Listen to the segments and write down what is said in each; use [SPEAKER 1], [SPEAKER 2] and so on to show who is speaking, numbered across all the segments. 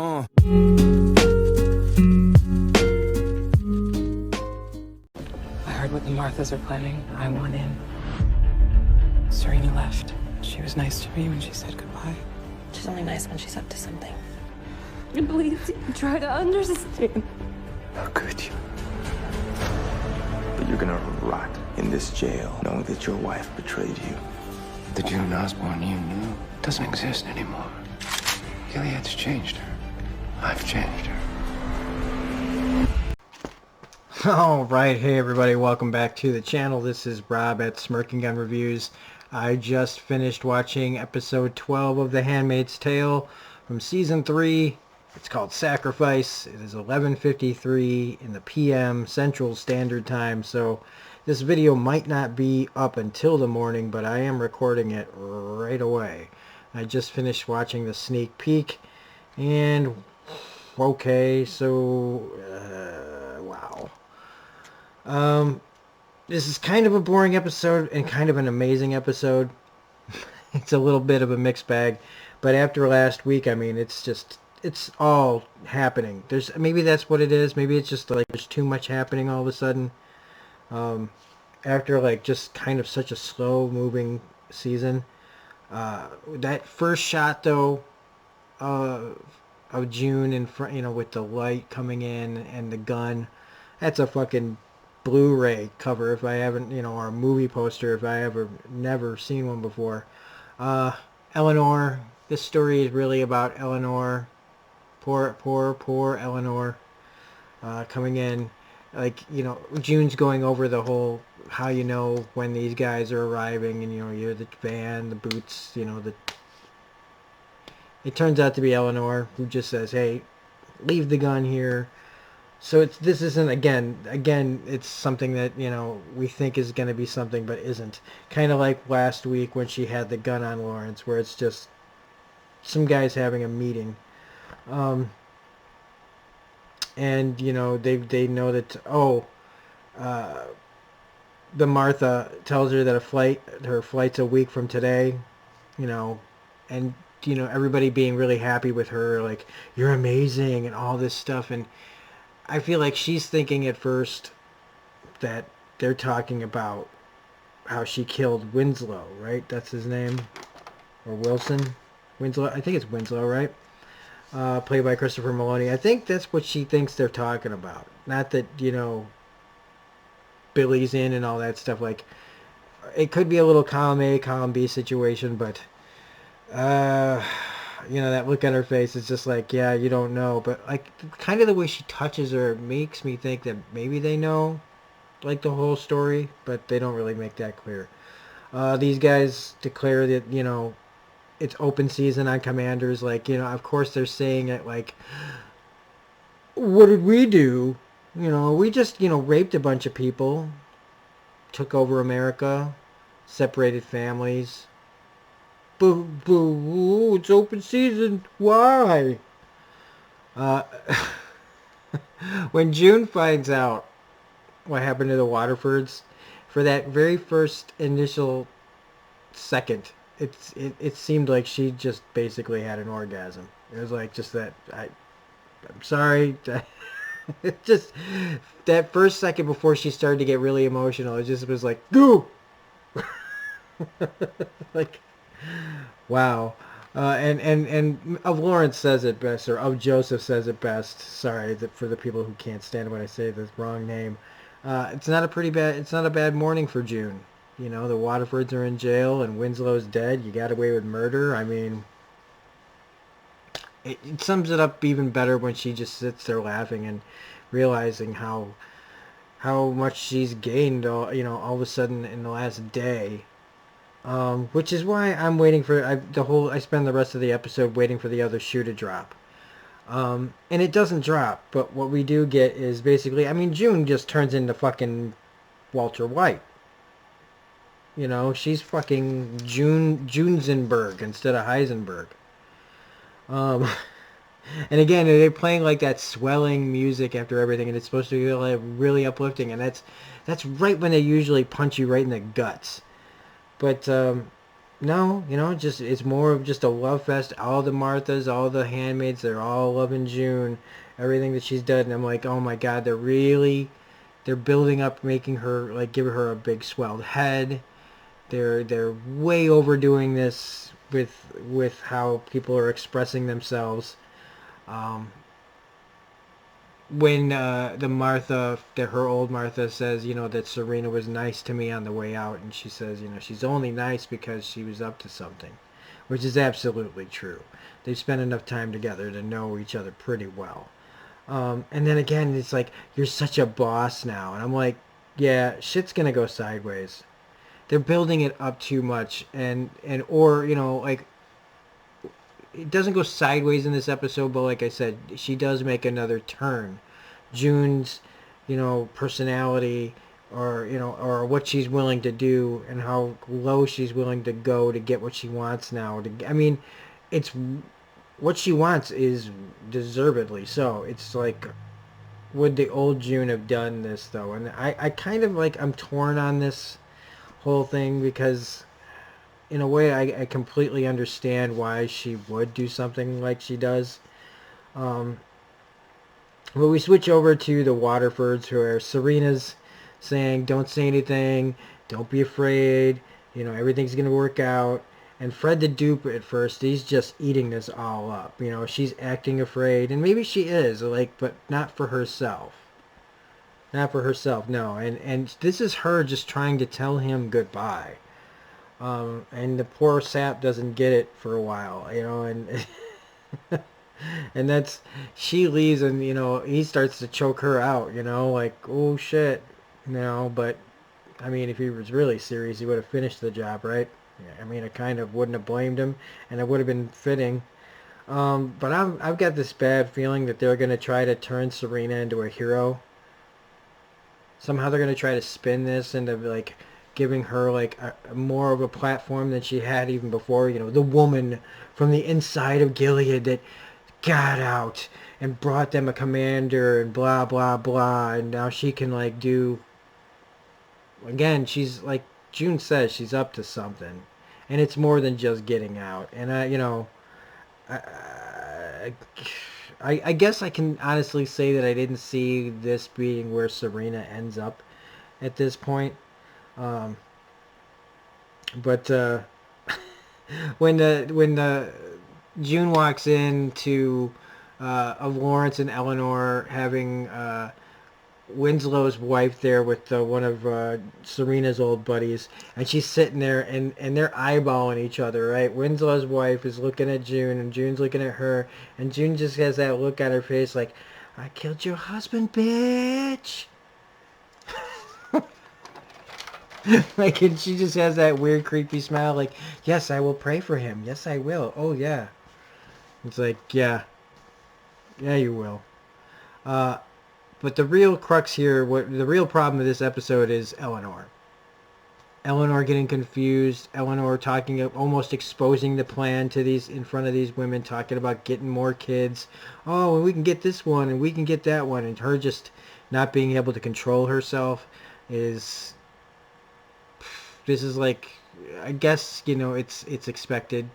[SPEAKER 1] I heard what the Marthas are planning. I want in. Serena left. She was nice to me when she said goodbye.
[SPEAKER 2] She's only nice when she's up to something.
[SPEAKER 3] Please try to understand.
[SPEAKER 4] How could you? But you're gonna rot in this jail knowing that your wife betrayed you.
[SPEAKER 5] The June Osborne you knew doesn't exist anymore. Gilead's changed her. I've changed her.
[SPEAKER 6] Alright, hey everybody, welcome back to the channel. This is Rob at Smirking Gun Reviews. I just finished watching episode 12 of The Handmaid's Tale from season 3. It's called Sacrifice. It is 11:53 in the PM Central Standard Time, so this video might not be up until the morning, but I am recording it right away. I just finished watching the sneak peek, and okay, so wow. This is kind of a boring episode and kind of an amazing episode. It's a little bit of a mixed bag, but after last week, I mean, it's all happening. Maybe that's what it is. Maybe it's just like there's too much happening all of a sudden. After like just kind of such a slow moving season. That first shot though of June in front, with the light coming in and the gun, that's a fucking Blu-ray cover if I haven't, or a movie poster if I never seen one before. Eleanor, this story is really about Eleanor. Poor Eleanor, coming in, like, June's going over the whole, how when these guys are arriving, and you're the van, the boots, it turns out to be Eleanor, who just says, hey, leave the gun here. So this isn't, again, it's something that, we think is going to be something, but isn't. Kind of like last week when she had the gun on Lawrence, where it's just some guys having a meeting. And, they know that, the Martha tells her that her flight's a week from today, and, everybody being really happy with her, like, you're amazing and all this stuff. And I feel like she's thinking at first that they're talking about how she killed Winslow, right? That's his name. Or Wilson. Winslow. I think it's Winslow, right? Played by Christopher Maloney. I think that's what she thinks they're talking about. Not that, Billy's in and all that stuff. Like, it could be a little column A, column B situation, but, that look on her face is just like, yeah, you don't know. But, like, kind of the way she touches her makes me think that maybe they know, like, the whole story, but they don't really make that clear. These guys declare that, it's open season on Commanders. Like, of course they're saying it like, what did we do? We just, raped a bunch of people, took over America, separated families. Boo, boo, it's open season. Why? When June finds out what happened to the Waterfords, for that very first initial second, it seemed like she just basically had an orgasm. It was like just that, I'm sorry. It just, that first second before she started to get really emotional, it just was like, goo! Like, wow. And of Lawrence says it best, or of Joseph says it best. Sorry for the people who can't stand when I say the wrong name. It's not a bad morning for June. The Waterfords are in jail and Winslow's dead. You got away with murder. I mean, it sums it up even better when she just sits there laughing and realizing how much she's gained, all of a sudden in the last day. Which is why I'm waiting for I spend the rest of the episode waiting for the other shoe to drop. And it doesn't drop, but what we do get is basically, June just turns into fucking Walter White. She's fucking Junzenberg instead of Heisenberg. And again, they're playing like that swelling music after everything, and it's supposed to be like really uplifting, and that's right when they usually punch you right in the guts. But No, just it's more of just a love fest. All the Marthas, all the handmaids, they're all loving June. Everything that she's done, and I'm like, oh my god, they're building up, making her like giving her a big swelled head. They're way overdoing this with how people are expressing themselves. When the Martha, that her old Martha says, that Serena was nice to me on the way out, and she says, she's only nice because she was up to something, which is absolutely true. They've spent enough time together to know each other pretty well. And then again, it's like, you're such a boss now. And I'm like, yeah, shit's going to go sideways. They're building it up too much. Or, like, it doesn't go sideways in this episode, but like I said, she does make another turn. June's, personality, or what she's willing to do and how low she's willing to go to get what she wants now. I mean, it's what she wants is deservedly so. It's like, would the old June have done this though? And I kind of like, I'm torn on this whole thing because in a way I completely understand why she would do something like she does. But we switch over to the Waterfords, where Serena's saying, don't say anything, don't be afraid, everything's going to work out. And Fred the dupe at first, he's just eating this all up. She's acting afraid, and maybe she is, like, but not for herself. Not for herself, no. And this is her just trying to tell him goodbye. And the poor sap doesn't get it for a while, and and that's, she leaves, and he starts to choke her out, like, oh shit, but I mean, if he was really serious, he would have finished the job, right? I mean, I kind of wouldn't have blamed him, and it would have been fitting. But I've got this bad feeling that they're going to try to turn Serena into a hero. Somehow they're going to try to spin this into, like, giving her, like, a more of a platform than she had even before. The woman from the inside of Gilead that got out and brought them a commander and blah, blah, blah. And now she can, like, do... Again, she's, like June says, she's up to something. And it's more than just getting out. And, I guess I can honestly say that I didn't see this being where Serena ends up at this point. But when the June walks into of Lawrence and Eleanor having Winslow's wife there with one of Serena's old buddies, and she's sitting there and they're eyeballing each other, right? Winslow's wife is looking at June and June's looking at her, and June just has that look on her face like, I killed your husband, bitch. Like, and she just has that weird creepy smile like, yes, I will pray for him, yes I will, oh yeah. It's like, yeah you will. But the real crux here, the real problem of this episode is Eleanor. Eleanor getting confused. Eleanor talking, almost exposing the plan to these, in front of these women, talking about getting more kids. Oh, and we can get this one, and we can get that one. And her just not being able to control herself is... This is like, I guess, it's expected.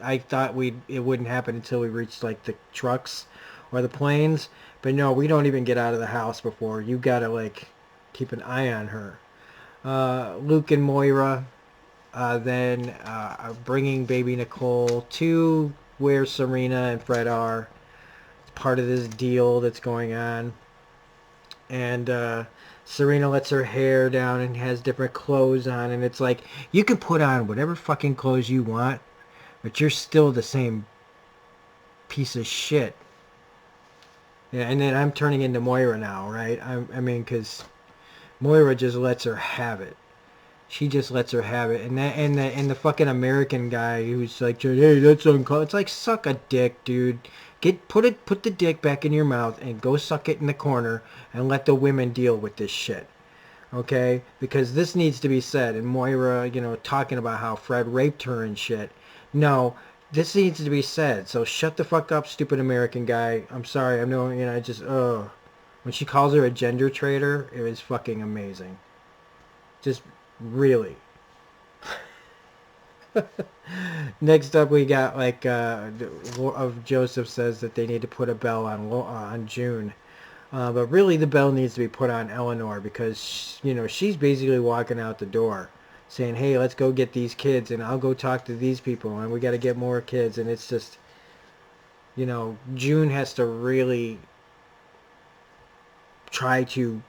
[SPEAKER 6] I thought it wouldn't happen until we reached, like, the trucks or the planes. But no, we don't even get out of the house before. You gotta, like, keep an eye on her. Luke and Moira then are bringing baby Nicole to where Serena and Fred are. It's part of this deal that's going on. And Serena lets her hair down and has different clothes on. And it's like, you can put on whatever fucking clothes you want, but you're still the same piece of shit. Yeah, and then I'm turning into Moira now, right? I mean, because Moira just lets her have it. She just lets her have it. And the fucking American guy who's like, hey, that's uncalled. It's like, suck a dick, dude. Put the dick back in your mouth and go suck it in the corner and let the women deal with this shit. Okay? Because this needs to be said. And Moira, talking about how Fred raped her and shit. No, this needs to be said. So shut the fuck up, stupid American guy. I'm sorry. When she calls her a gender traitor, it was fucking amazing. Just really. Next up, we got like of Joseph says that they need to put a bell on June, but really the bell needs to be put on Eleanor because she's basically walking out the door, saying, "Hey, let's go get these kids, and I'll go talk to these people, and we got to get more kids." And it's just, June has to really try to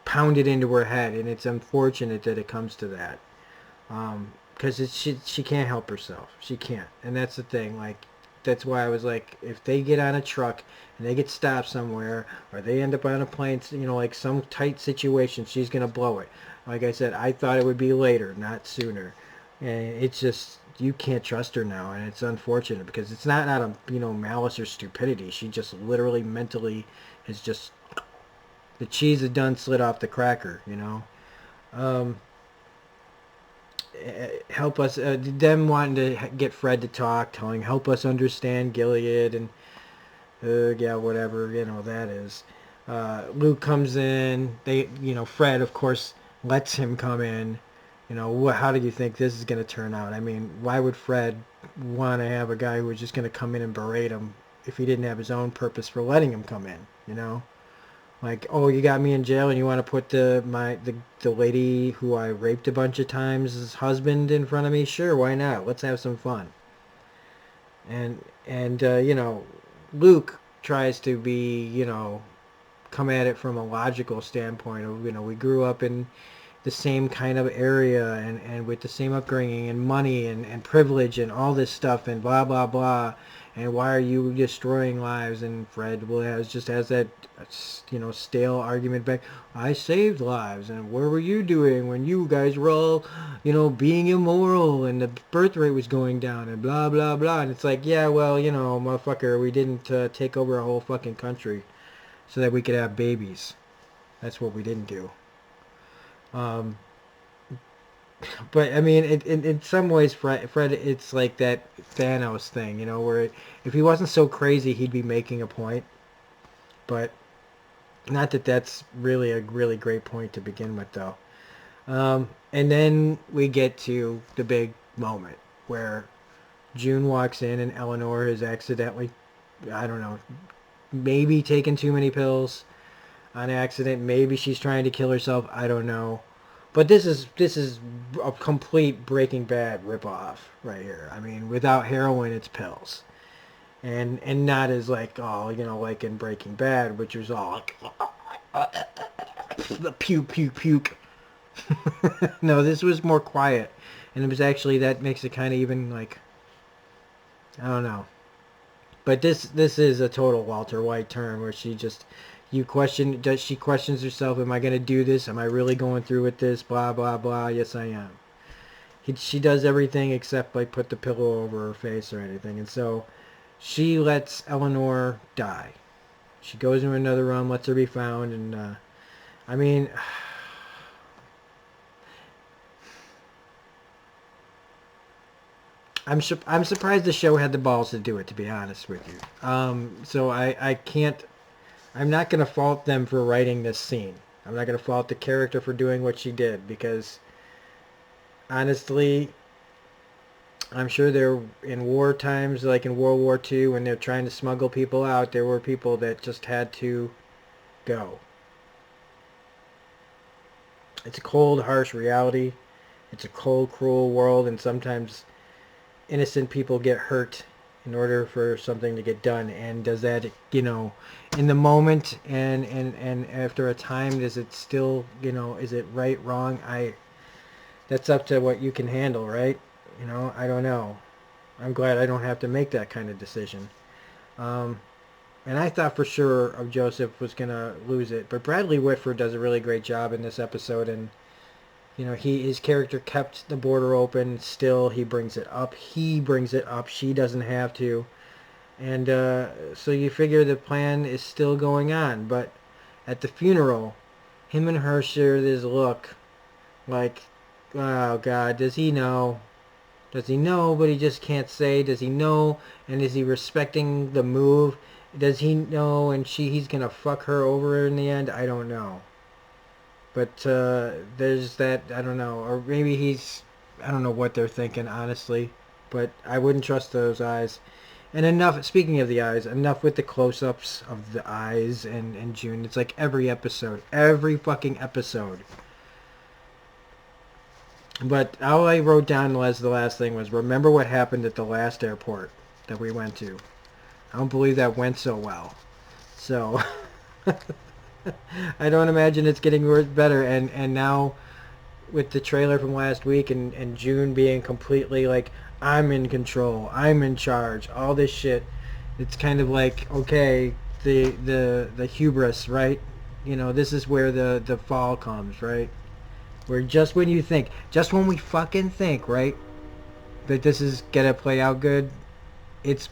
[SPEAKER 6] pound it into her head, and it's unfortunate that it comes to that. Because she can't help herself. She can't. And that's the thing. Like, that's why I was like, if they get on a truck and they get stopped somewhere, or they end up on a plane, like some tight situation, she's going to blow it. Like I said, I thought it would be later, not sooner. And it's just, you can't trust her now. And it's unfortunate because it's not out of, malice or stupidity. She just literally mentally is just, the cheese is done slid off the cracker, help us, them wanting to get Fred to talk, telling help us understand Gilead, and yeah, whatever, that is. Luke comes in, Fred, of course, lets him come in. How do you think this is going to turn out? I mean, why would Fred want to have a guy who was just going to come in and berate him if he didn't have his own purpose for letting him come in, Like, oh, you got me in jail and you want to put the lady who I raped a bunch of times' husband in front of me? Sure, why not? Let's have some fun. And Luke tries to be, come at it from a logical standpoint of, we grew up in the same kind of area and with the same upbringing and money and privilege and all this stuff and blah, blah, blah. And why are you destroying lives? And Fred just has that, stale argument back. I saved lives. And what were you doing when you guys were all, being immoral and the birth rate was going down and blah, blah, blah. And it's like, yeah, well, motherfucker, we didn't take over a whole fucking country so that we could have babies. That's what we didn't do. But I mean, in some ways, Fred, it's like that Thanos thing, where if he wasn't so crazy, he'd be making a point. But not that that's really a really great point to begin with, though. And then we get to the big moment where June walks in and Eleanor is accidentally, I don't know, maybe taken too many pills on accident. Maybe she's trying to kill herself. I don't know. But this is a complete Breaking Bad ripoff right here. I mean, without heroin, it's pills. And not as like, like in Breaking Bad, which was all the puke. No, this was more quiet. And it was actually, that makes it kind of even like, I don't know. But this is a total Walter White turn where she just... she questions herself, am I going to do this? Am I really going through with this? Blah, blah, blah. Yes, I am. She does everything except like put the pillow over her face or anything. And so she lets Eleanor die. She goes into another room, lets her be found. And, I mean... I'm surprised the show had the balls to do it, to be honest with you. So I can't... I'm not going to fault them for writing this scene. I'm not going to fault the character for doing what she did because, honestly, I'm sure there in war times, like in World War II, when they're trying to smuggle people out, there were people that just had to go. It's a cold, harsh reality. It's a cold, cruel world, and sometimes innocent people get hurt in order for something to get done. And does that, in the moment and after a time, does it still, is it right, wrong? That's up to what you can handle, right? I don't know. I'm glad I don't have to make that kind of decision. And I thought for sure of Joseph was going to lose it. But Bradley Whitford does a really great job in this episode. And, his character kept the border open. Still, he brings it up. She doesn't have to. And so you figure the plan is still going on. But at the funeral, him and her share this look like, oh, God, does he know? Does he know, but he just can't say? Does he know, and is he respecting the move? Does he know, and he's going to fuck her over in the end? I don't know. But there's that, I don't know. Or maybe he's I don't know what they're thinking, honestly, but I wouldn't trust those eyes. And enough, speaking of the eyes, enough with the close-ups of the eyes and June. It's like every episode. Every fucking episode. But all I wrote down as the last thing was, remember what happened at the last airport that we went to. I don't believe that went so well. So, I don't imagine it's getting better. And now, with the trailer from last week and June being completely like, I'm in control, I'm in charge, all this shit, it's kind of like, okay, the hubris, right? You know, this is where the fall comes, right? Where just when you think, just when we fucking think, right, that this is gonna play out good, it's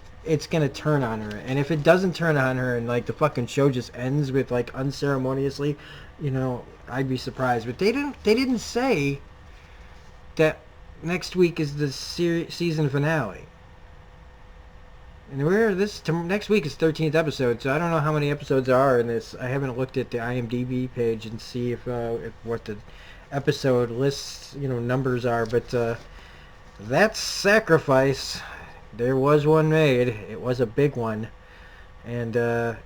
[SPEAKER 6] gonna turn on her. And if it doesn't turn on her and like the fucking show just ends with like unceremoniously, you know, I'd be surprised. But they didn't say that next week is the season finale. And next week is 13th episode, so I don't know how many episodes there are in this. I haven't looked at the IMDb page and see if what the episode lists, you know, numbers are. But that sacrifice, there was one made. It was a big one, and a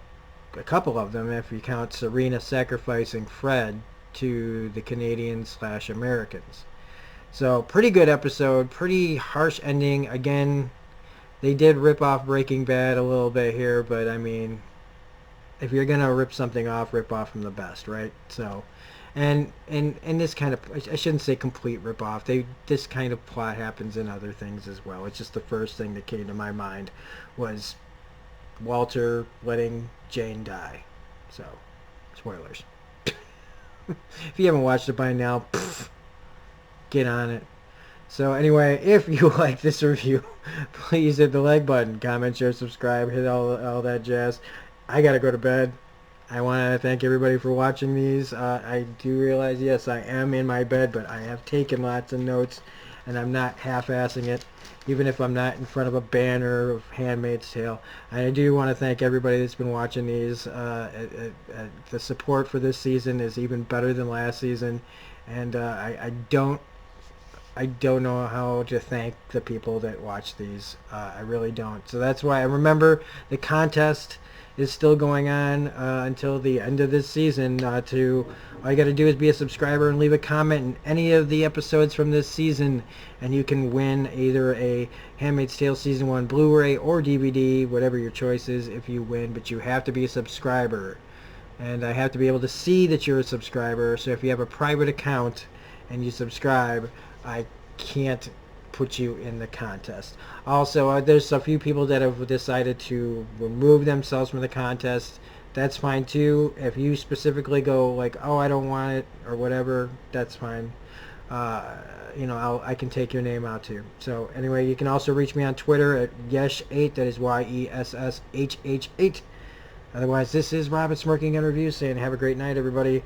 [SPEAKER 6] couple of them, if you count Serena sacrificing Fred to the Canadians/Americans. So, pretty good episode, pretty harsh ending. Again, they did rip off Breaking Bad a little bit here, but I mean, if you're gonna rip something off, rip off from the best, right? So, and this kind of, I shouldn't say complete rip off. This kind of plot happens in other things as well. It's just the first thing that came to my mind was Walter letting Jane die. So, spoilers. If you haven't watched it by now, get on it. So anyway, if you like this review, please hit the like button, comment, share, subscribe, hit all that jazz. I gotta go to bed. I want to thank everybody for watching these. I do realize, yes, I am in my bed, but I have taken lots of notes, and I'm not half-assing it, even if I'm not in front of a banner of Handmaid's Tale. I do want to thank everybody that's been watching these. The support for this season is even better than last season, and I don't know how to thank the people that watch these. I really don't. So that's why I remember the contest is still going on until the end of this season. All you got to do is be a subscriber and leave a comment in any of the episodes from this season, and you can win either a Handmaid's Tale Season 1 Blu-ray or DVD, whatever your choice is if you win, but you have to be a subscriber. And I have to be able to see that you're a subscriber, so if you have a private account and you subscribe, I can't put you in the contest. Also, there's a few people that have decided to remove themselves from the contest. That's fine too. If you specifically go like, oh, I don't want it or whatever, that's fine. You know, I can take your name out too. So anyway, you can also reach me on Twitter at Yesh8. That is YESSHH8. Otherwise, this is Robin Smirking and Review saying have a great night, everybody.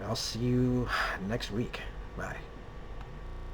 [SPEAKER 6] I'll see you next week. Bye.